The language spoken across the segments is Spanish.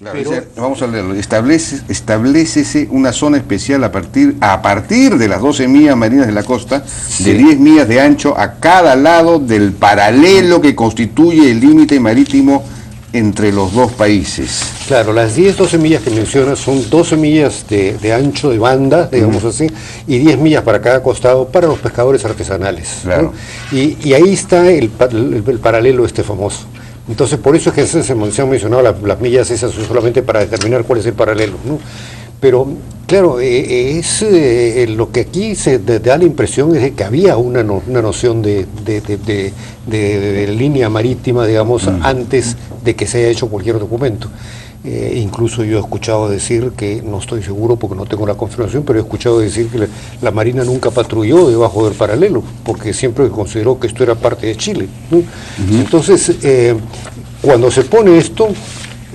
Claro, pero, vamos a leerlo. Establécese una zona especial a partir de las 12 millas marinas de la costa, sí, de 10 millas de ancho a cada lado del paralelo que constituye el límite marítimo entre los dos países. Claro, las 10-12 millas que mencionas son 12 millas de ancho de banda, digamos así, y 10 millas para cada costado para los pescadores artesanales. Claro. ¿No? Y ahí está el paralelo famoso. Entonces, por eso es que se han mencionado las millas esas solamente para determinar cuál es el paralelo, ¿no? Pero, claro, lo que aquí se da la impresión es de que había una noción de línea marítima, digamos, antes de que se haya hecho cualquier documento. Incluso yo he escuchado decir que, no estoy seguro porque no tengo la confirmación, pero he escuchado decir que la Marina nunca patrulló debajo del paralelo, porque siempre consideró que esto era parte de Chile, ¿no? Entonces, cuando se pone esto,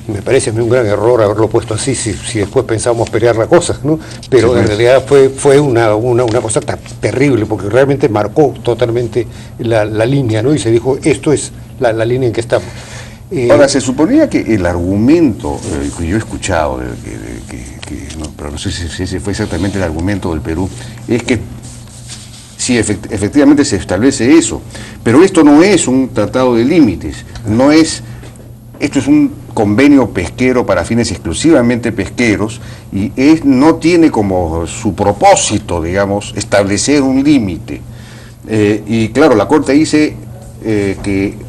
me parece un gran error haberlo puesto así, si después pensamos pelear la cosa, ¿no? Pero sí, en realidad fue una cosa terrible, porque realmente marcó totalmente la línea, ¿no? Y se dijo, esto es la línea en que estamos. Ahora, se suponía que el argumento que yo he escuchado, pero no sé si ese fue exactamente el argumento del Perú, es que sí, efectivamente se establece eso, pero esto no es un tratado de límites, esto es un convenio pesquero para fines exclusivamente pesqueros y no tiene como su propósito, digamos, establecer un límite. Y claro, la Corte dice que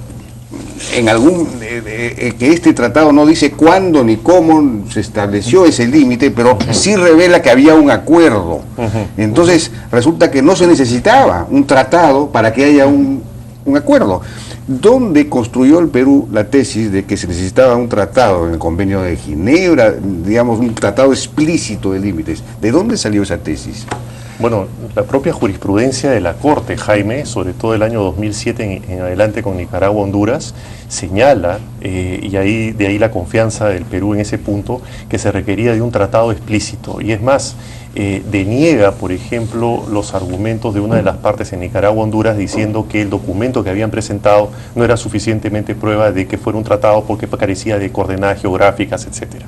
que este tratado no dice cuándo ni cómo se estableció ese límite, pero sí revela que había un acuerdo. Entonces resulta que no se necesitaba un tratado para que haya un acuerdo. ¿Dónde construyó el Perú la tesis de que se necesitaba un tratado en el convenio de Ginebra, digamos un tratado explícito de límites? ¿De dónde salió esa tesis? Bueno, la propia jurisprudencia de la Corte, Jaime, sobre todo el año 2007 en adelante con Nicaragua, Honduras, señala, y de ahí la confianza del Perú en ese punto, que se requería de un tratado explícito. Y es más, deniega, por ejemplo, los argumentos de una de las partes en Nicaragua, Honduras, diciendo que el documento que habían presentado no era suficientemente prueba de que fuera un tratado porque carecía de coordenadas geográficas, etcétera.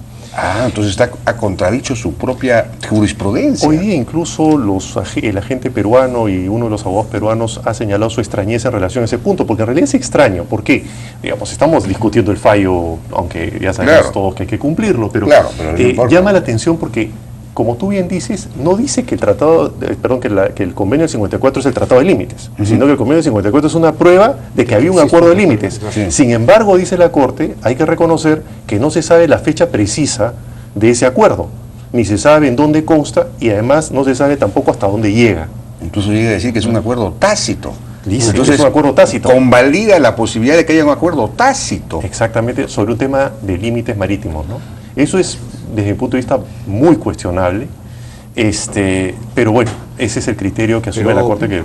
Entonces ha contradicho su propia jurisprudencia. Hoy día incluso el agente peruano y uno de los abogados peruanos ha señalado su extrañeza en relación a ese punto, porque en realidad es extraño. ¿Por qué? Digamos, estamos discutiendo el fallo, aunque ya sabemos todos que hay que cumplirlo, pero llama la atención porque, como tú bien dices, no dice que el convenio del 54 es el tratado de límites, sino que el convenio del 54 es una prueba de que había un acuerdo de límites. Sin embargo, dice la Corte, hay que reconocer que no se sabe la fecha precisa de ese acuerdo, ni se sabe en dónde consta y además no se sabe tampoco hasta dónde llega. Incluso llega a decir que es un acuerdo tácito. Dice entonces, que es un acuerdo tácito. Convalida la posibilidad de que haya un acuerdo tácito. Exactamente, sobre un tema de límites marítimos, ¿no? Eso es, desde mi punto de vista, muy cuestionable, pero bueno, ese es el criterio que asume la Corte.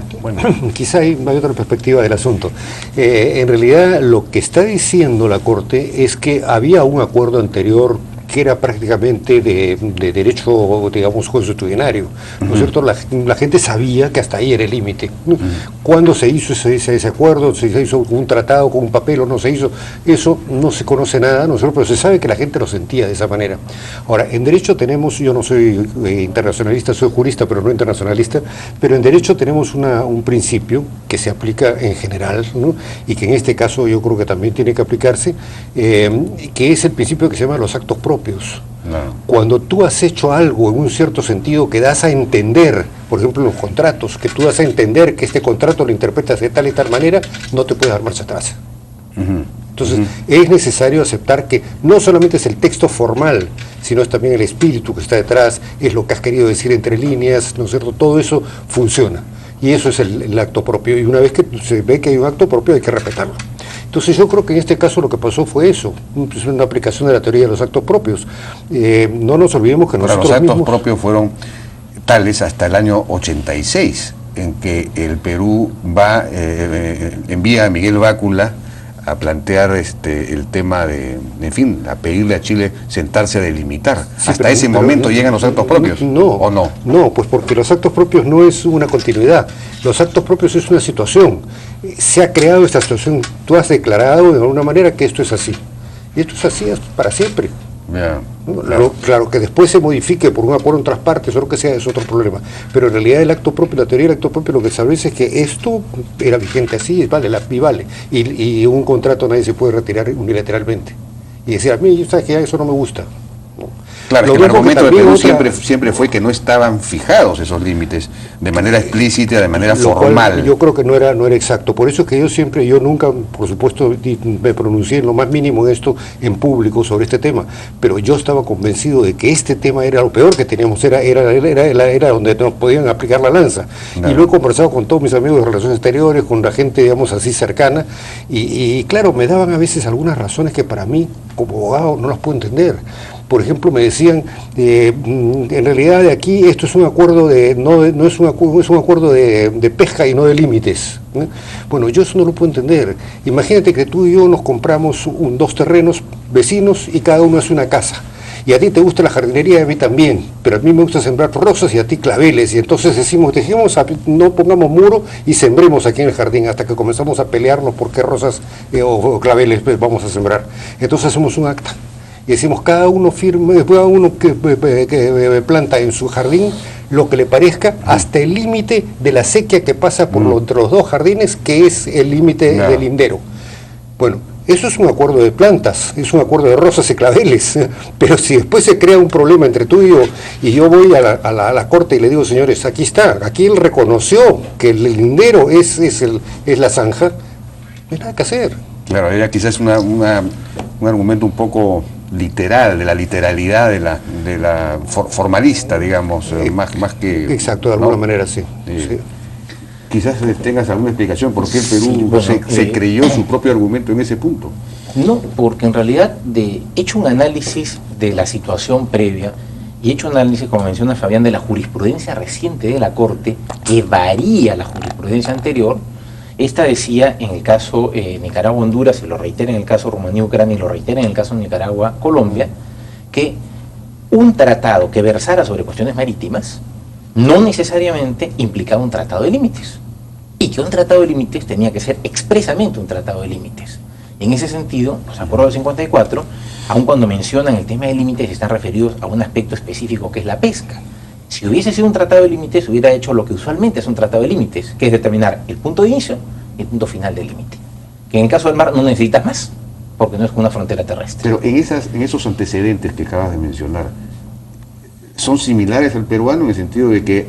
Quizá hay otra perspectiva del asunto. En realidad, lo que está diciendo la Corte es que había un acuerdo anterior que era prácticamente de derecho, digamos, consuetudinario, ¿no es cierto? La gente sabía que hasta ahí era el límite, ¿no? ¿Cuándo se hizo ese acuerdo? ¿Se hizo con un tratado, con un papel o no se hizo? Eso no se conoce nada, ¿no es cierto? Pero se sabe que la gente lo sentía de esa manera. Ahora, en derecho tenemos, yo no soy internacionalista, soy jurista, pero no internacionalista, pero en derecho tenemos un principio que se aplica en general, ¿no? Y que en este caso yo creo que también tiene que aplicarse, que es el principio que se llama los actos propios. Cuando tú has hecho algo en un cierto sentido que das a entender, por ejemplo en los contratos, que tú das a entender que este contrato lo interpretas de tal y tal manera, no te puedes dar marcha atrás. Entonces es necesario aceptar que no solamente es el texto formal, sino es también el espíritu que está detrás, es lo que has querido decir entre líneas, ¿no es cierto? Todo eso funciona y eso es el acto propio, y una vez que se ve que hay un acto propio hay que respetarlo. Entonces yo creo que en este caso lo que pasó fue eso, es una aplicación de la teoría de los actos propios. No nos olvidemos que nosotros los actos propios fueron tales hasta el año 86, en que el Perú envía a Miguel Bácula a plantear el tema a pedirle a Chile sentarse a delimitar. Hasta ese momento llegan los actos propios, ¿o no? No, pues porque los actos propios no es una continuidad, los actos propios es una situación. Se ha creado esta situación, tú has declarado de alguna manera que esto es así, y esto es así para siempre. Yeah. Claro, que después se modifique por un acuerdo en otras partes o lo que sea es otro problema, pero en realidad el acto propio, la teoría del acto propio lo que establece es que esto era vigente así, vale, y un contrato nadie se puede retirar unilateralmente y decir, a mí, ¿sabes qué? Eso no me gusta. Claro, es que el argumento de Perú siempre fue que no estaban fijados esos límites de manera explícita, de manera formal. Yo creo que no era exacto. Por eso es que yo nunca, por supuesto, me pronuncié en lo más mínimo en esto en público sobre este tema, pero yo estaba convencido de que este tema era lo peor que teníamos, era donde nos podían aplicar la lanza. Claro. Y lo he conversado con todos mis amigos de Relaciones Exteriores, con la gente, digamos, así cercana, y claro, me daban a veces algunas razones que para mí, como abogado, no las puedo entender. Por ejemplo, me decían, en realidad de aquí esto es un acuerdo es un acuerdo de pesca y no de límites. Bueno, yo eso no lo puedo entender. Imagínate que tú y yo nos compramos dos terrenos vecinos y cada uno hace una casa. Y a ti te gusta la jardinería y a mí también, pero a mí me gusta sembrar rosas y a ti claveles. Y entonces dijimos, no pongamos muro y sembremos aquí en el jardín hasta que comenzamos a pelearnos por qué rosas o claveles vamos a sembrar. Entonces hacemos un acta. Y decimos, cada uno que planta en su jardín lo que le parezca hasta el límite de la sequía que pasa por entre los dos jardines, que es el límite del lindero. Bueno, eso es un acuerdo de plantas, es un acuerdo de rosas y claveles, pero si después se crea un problema entre tú y yo voy a la corte y le digo, señores, aquí está, aquí él reconoció que el lindero es la zanja, no hay nada que hacer. Claro, era quizás un argumento un poco literal, de la literalidad de la formalista, digamos, más que... Exacto, de alguna manera sí. Sí. Quizás tengas alguna explicación por qué el Perú se creyó su propio argumento en ese punto. No, porque en realidad he hecho un análisis de la situación previa y he hecho un análisis, como menciona Fabián, de la jurisprudencia reciente de la Corte, que varía la jurisprudencia anterior. Esta decía en el caso Nicaragua-Honduras, y lo reitera en el caso Rumanía-Ucrania y lo reitera en el caso Nicaragua-Colombia, que un tratado que versara sobre cuestiones marítimas no necesariamente implicaba un tratado de límites, y que un tratado de límites tenía que ser expresamente un tratado de límites. En ese sentido, los acuerdos del 54, aun cuando mencionan el tema de límites, están referidos a un aspecto específico que es la pesca. Si hubiese sido un tratado de límites, hubiera hecho lo que usualmente es un tratado de límites, que es determinar el punto de inicio y el punto final del límite. Que en el caso del mar no necesitas más, porque no es una frontera terrestre. Pero en esos antecedentes que acabas de mencionar, ¿son similares al peruano en el sentido de que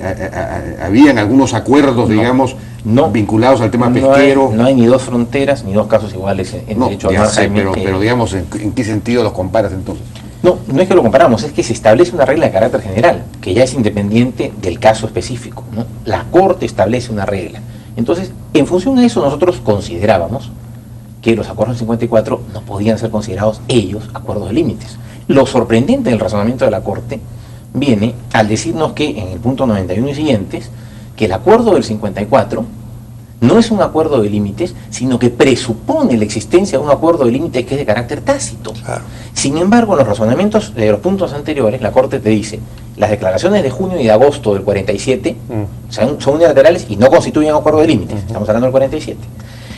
habían algunos acuerdos, digamos, vinculados al tema pesquero? No hay ni dos fronteras, ni dos casos iguales en derecho al mar. Pero digamos, ¿en qué sentido los comparas entonces? No es que lo comparamos, es que se establece una regla de carácter general, que ya es independiente del caso específico, ¿no? La Corte establece una regla. Entonces, en función de eso, nosotros considerábamos que los acuerdos del 54 no podían ser considerados ellos acuerdos de límites. Lo sorprendente del razonamiento de la Corte viene al decirnos que en el punto 91 y siguientes, que el acuerdo del 54 no es un acuerdo de límites, sino que presupone la existencia de un acuerdo de límites que es de carácter tácito. Claro. Sin embargo, en los razonamientos de los puntos anteriores, la Corte te dice, las declaraciones de junio y de agosto del 47 son unilaterales y no constituyen un acuerdo de límites, estamos hablando del 47.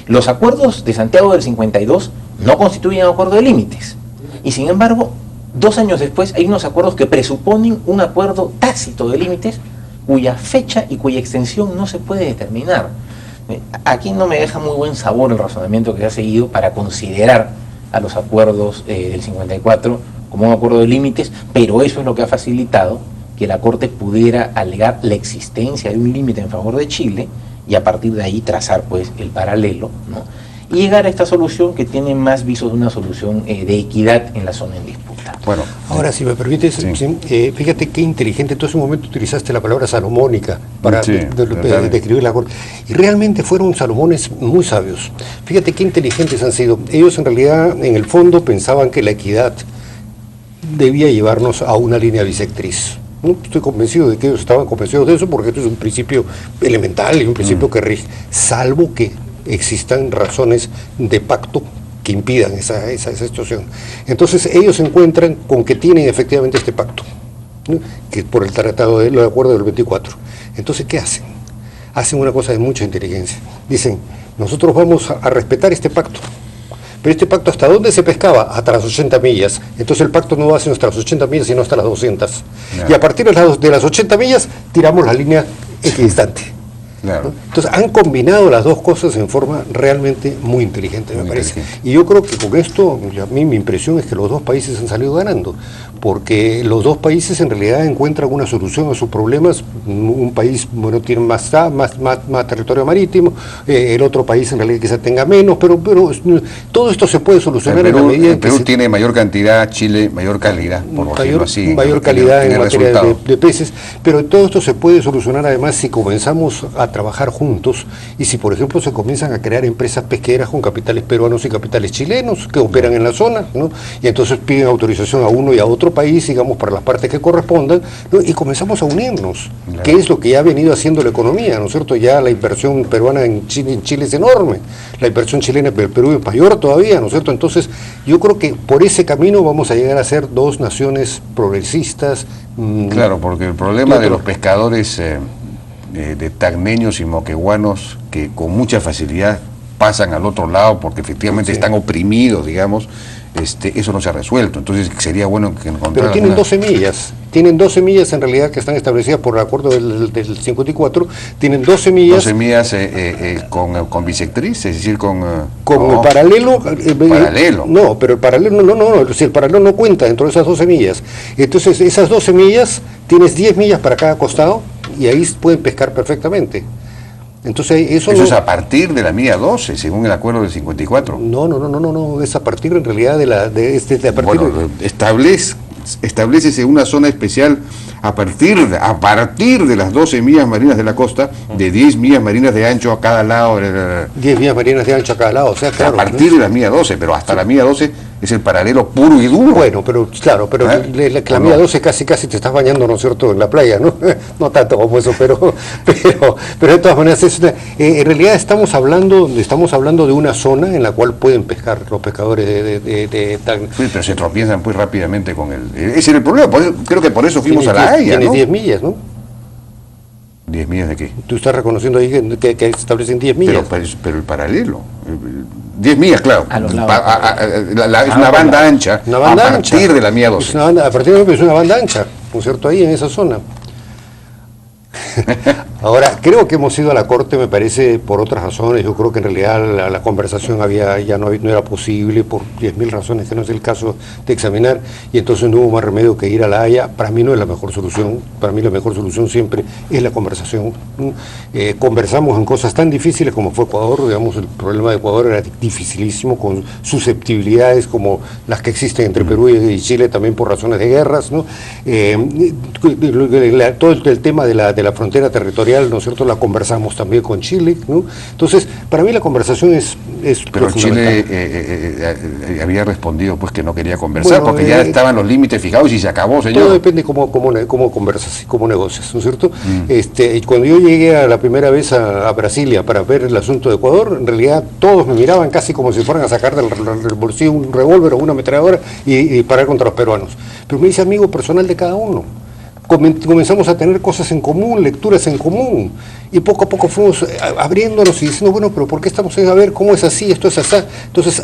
Los acuerdos de Santiago del 52 no constituyen un acuerdo de límites, y sin embargo, 2 años después hay unos acuerdos que presuponen un acuerdo tácito de límites cuya fecha y cuya extensión no se puede determinar. Aquí no me deja muy buen sabor el razonamiento que se ha seguido para considerar a los acuerdos del 54 como un acuerdo de límites, pero eso es lo que ha facilitado que la Corte pudiera alegar la existencia de un límite en favor de Chile y a partir de ahí trazar pues el paralelo, ¿no? Y llegar a esta solución que tiene más visos de una solución de equidad en la zona en disputa. Bueno, ahora si me permites, fíjate qué inteligente, tú en un momento utilizaste la palabra salomónica para describir la Corte, y realmente fueron salomones muy sabios. Fíjate qué inteligentes han sido. Ellos en realidad, en el fondo, pensaban que la equidad debía llevarnos a una línea bisectriz. ¿No? Estoy convencido de que ellos estaban convencidos de eso, porque esto es un principio elemental y un principio que rige, salvo que existan razones de pacto que impidan esa situación. Entonces ellos se encuentran con que tienen efectivamente este pacto, ¿no? Que por el tratado del acuerdo del 24. Entonces, ¿qué hacen? Hacen una cosa de mucha inteligencia. Dicen, nosotros vamos a respetar este pacto, pero este pacto ¿hasta dónde se pescaba? Hasta las 80 millas. Entonces el pacto no va hacia hasta las 80 millas, sino hasta las 200. Claro. Y a partir de las 80 millas tiramos la línea equidistante. Claro. Entonces han combinado las dos cosas en forma realmente muy inteligente, me parece. Y yo creo que con esto, a mí mi impresión es que los dos países han salido ganando, porque los dos países en realidad encuentran una solución a sus problemas. Un país, bueno, tiene más territorio marítimo, el otro país en realidad quizá tenga menos, pero todo esto se puede solucionar en la medida en que Perú tiene mayor cantidad, Chile mayor calidad, por decirlo así. Mayor calidad en materia de peces, pero todo esto se puede solucionar además si comenzamos a trabajar juntos y si por ejemplo se comienzan a crear empresas pesqueras con capitales peruanos y capitales chilenos que operan en la zona, ¿no? Y entonces piden autorización a uno y a otro país, digamos, para las partes que correspondan, ¿no? Y comenzamos a unirnos, claro, que es lo que ya ha venido haciendo la economía, ¿no es cierto? Ya la inversión peruana en Chile es enorme, la inversión chilena en Perú es mayor todavía, ¿no es cierto? Entonces yo creo que por ese camino vamos a llegar a ser dos naciones progresistas. Claro, porque el problema de los pescadores de tacneños y moqueguanos que con mucha facilidad pasan al otro lado porque efectivamente están oprimidos, digamos, eso no se ha resuelto. Entonces sería bueno que encontraran... Pero tienen 12 millas. Tienen 12 millas en realidad que están establecidas por el acuerdo del 54. Tienen 12 millas. 12 millas con bisectriz, es decir, con el paralelo. Paralelo. No, pero el paralelo no. Si el paralelo no cuenta dentro de esas 12 millas. Entonces, esas 12 millas, tienes 10 millas para cada costado y ahí pueden pescar perfectamente. Entonces, eso es a partir de la milla 12, según el acuerdo del 54. No, es a partir en realidad a partir establécese una zona especial a partir de las 12 millas marinas de la costa, de 10 millas marinas de ancho a cada lado. 10 millas marinas de ancho a cada lado, o sea, claro. A partir de la milla 12, pero hasta la milla 12 es el paralelo puro y duro. Bueno, pero claro, pero la milla 12 casi te estás bañando, ¿no es cierto?, en la playa, ¿no? No tanto como eso, pero de todas maneras, en realidad estamos hablando de una zona en la cual pueden pescar los pescadores de sí, pero se tropiezan pues rápidamente con ese es el problema, creo que por eso fuimos a la Haya, ¿no? Tienes 10 millas, ¿no? ¿10 millas de qué? Tú estás reconociendo ahí que establecen 10 millas. Pero el paralelo. 10 millas, claro. Es una banda ancha a partir de la milla 12. A partir de es una banda ancha, ¿no es cierto? Ahí en esa zona. Ahora, creo que hemos ido a la Corte, me parece, por otras razones. Yo creo que en realidad la conversación no era posible por 10.000 razones que no es el caso de examinar, y entonces no hubo más remedio que ir a la Haya. Para mí no es la mejor solución. Para mí la mejor solución siempre es la conversación. Conversamos en cosas tan difíciles como fue Ecuador. Digamos, el problema de Ecuador era dificilísimo, con susceptibilidades como las que existen entre Perú y Chile, también por razones de guerras, ¿no? Todo el tema de la frontera territorial, ¿no es cierto?, la conversamos también con Chile, ¿no? Entonces, para mí la conversación es pero Chile había respondido pues que no quería conversar, porque ya estaban los límites fijados y se acabó, señor. Todo depende cómo conversas y cómo negocias, ¿no es cierto? Cuando yo llegué la primera vez a Brasilia para ver el asunto de Ecuador, en realidad todos me miraban casi como si fueran a sacar del bolsillo un revólver o una ametralladora y parar contra los peruanos. Pero me hice amigo personal de cada uno. Comenzamos a tener cosas en común, lecturas en común, y poco a poco fuimos abriéndonos y diciendo, bueno, pero ¿por qué estamos a ver cómo es así, esto es así? Entonces,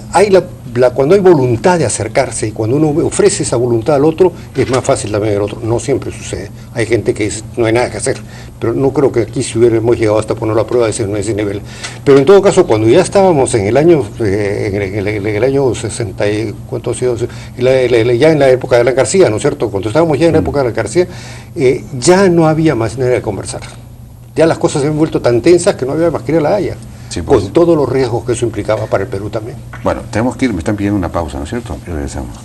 cuando hay voluntad de acercarse y cuando uno ofrece esa voluntad al otro, es más fácil también el otro. No siempre sucede. Hay gente que dice, no hay nada que hacer, pero no creo que aquí si hubiéramos llegado hasta ponerlo a prueba de ese nivel. Pero en todo caso, cuando ya estábamos en el año 60, ¿cuánto ha sido? Ya en la época de Alan García, ¿no es cierto? Cuando estábamos ya en la época de Alan García, ya no había más manera de conversar. Ya las cosas se han vuelto tan tensas que no había más que ir a la Haya. Sí, pues. Con todos los riesgos que eso implicaba para el Perú también. Bueno, tenemos que ir, me están pidiendo una pausa, ¿no es cierto? Y regresamos.